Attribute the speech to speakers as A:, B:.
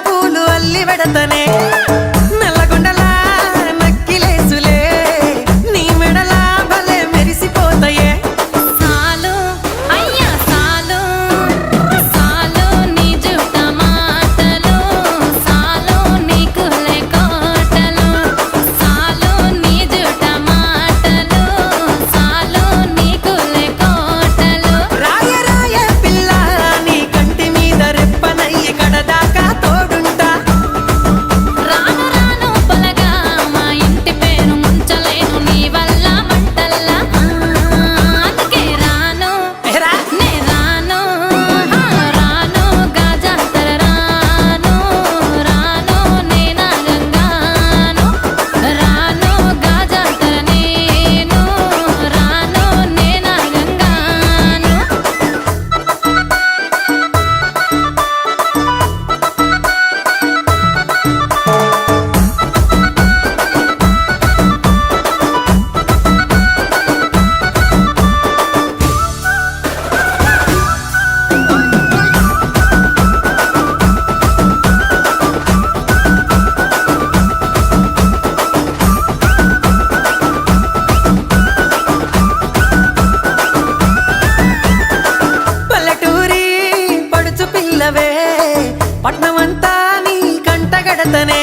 A: పూలు అల్లి వెడతనే నల్లగొండలా నక్కిలేసులే నీ మెడలా భలే మెరిసిపోతాయే
B: సాలు అయ్యా సాలు సాలు నీ జుట్ట మాటలు సాలు నీకు కోటలు సాలు నీ జుట్ట మాటలు సాలు నీకు కోటలు
A: రాయ రాయ పిల్ల నీ కంటి మీద రెప్పనయ్యి కడదాకా తోడుంటా
B: రాను రాను పొలగా మా ఇంటి పేరు ముంచలేను నీ వల్ల మంటల్లా అందుకే రాను
A: ఎరా
B: నే రాను రాను గాజాతర రాను రాను నేనా గంగాను రాను గాజాతర నేను రాను నేనా గంగాను
A: పల్లెటూరి పడుచు పిల్లవే పట్నమంతా నీ కంటగడతనే